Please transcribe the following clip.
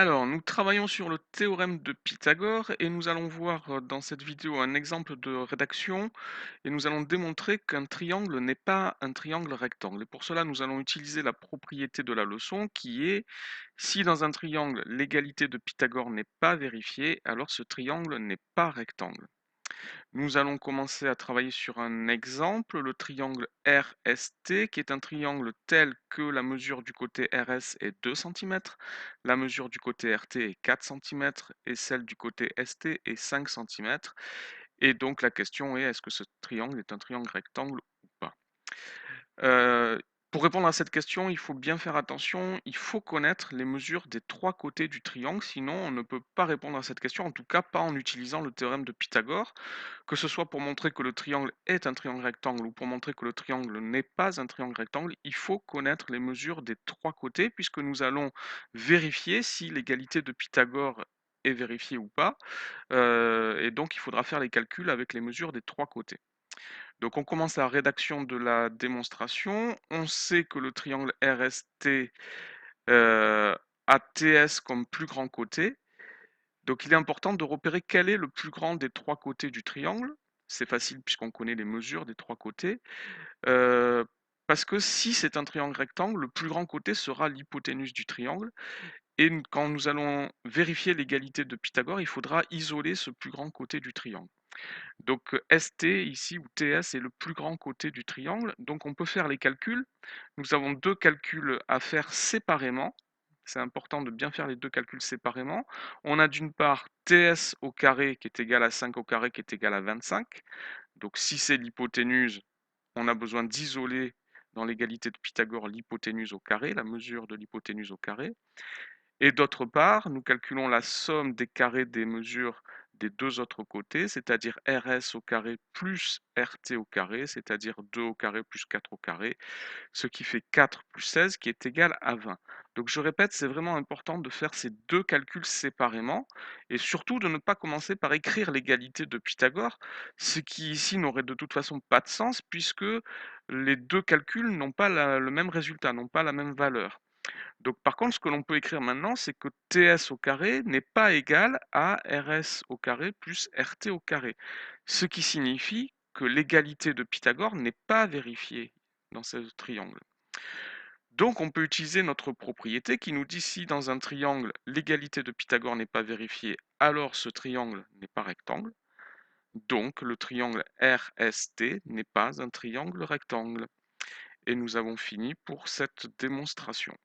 Alors, nous travaillons sur le théorème de Pythagore et nous allons voir dans cette vidéo un exemple de rédaction et nous allons démontrer qu'un triangle n'est pas un triangle rectangle. Et pour cela, nous allons utiliser la propriété de la leçon qui est si dans un triangle l'égalité de Pythagore n'est pas vérifiée, alors ce triangle n'est pas rectangle. Nous allons commencer à travailler sur un exemple, le triangle RST, qui est un triangle tel que la mesure du côté RS est 2 cm, la mesure du côté RT est 4 cm et celle du côté ST est 5 cm. Et donc la question est, est-ce que ce triangle est un triangle rectangle ou pas? Heu, pour répondre à cette question, il faut bien faire attention, il faut connaître les mesures des 3 côtés du triangle, sinon on ne peut pas répondre à cette question, en tout cas pas en utilisant le théorème de Pythagore, que ce soit pour montrer que le triangle est un triangle rectangle ou pour montrer que le triangle n'est pas un triangle rectangle, il faut connaître les mesures des 3 côtés puisque nous allons vérifier si l'égalité de Pythagore est vérifiée ou pas, et donc il faudra faire les calculs avec les mesures des 3 côtés. Donc on commence la rédaction de la démonstration. On sait que le triangle RST a TS comme plus grand côté. Donc il est important de repérer quel est le plus grand des 3 côtés du triangle. C'est facile puisqu'on connaît les mesures des 3 côtés. Euh, Parce que si c'est un triangle rectangle, le plus grand côté sera l'hypoténuse du triangle. Et quand nous allons vérifier l'égalité de Pythagore, il faudra isoler ce plus grand côté du triangle. Donc ST ici, ou TS, est le plus grand côté du triangle. Donc on peut faire les calculs. Nous avons deux calculs à faire séparément. C'est important de bien faire les deux calculs séparément. On a d'une part TS au carré qui est égal à 5 au carré qui est égal à 25. Donc si c'est l'hypoténuse, on a besoin d'isoler dans l'égalité de Pythagore l'hypoténuse au carré, la mesure de l'hypoténuse au carré. Et d'autre part, nous calculons la somme des carrés des mesures des deux autres côtés, c'est-à-dire RS au carré plus RT au carré, c'est-à-dire 2 au carré plus 4 au carré, ce qui fait 4 plus 16 qui est égal à 20. Donc je répète, c'est vraiment important de faire ces deux calculs séparément et surtout de ne pas commencer par écrire l'égalité de Pythagore, ce qui ici n'aurait de toute façon pas de sens puisque les deux calculs n'ont pas le même résultat, n'ont pas la même valeur. Donc par contre, ce que l'on peut écrire maintenant, c'est que TS au carré n'est pas égal à RS au carré plus RT au carré. Ce qui signifie que l'égalité de Pythagore n'est pas vérifiée dans ce triangle. Donc on peut utiliser notre propriété qui nous dit si dans un triangle l'égalité de Pythagore n'est pas vérifiée, alors ce triangle n'est pas rectangle. Donc le triangle RST n'est pas un triangle rectangle. Et nous avons fini pour cette démonstration.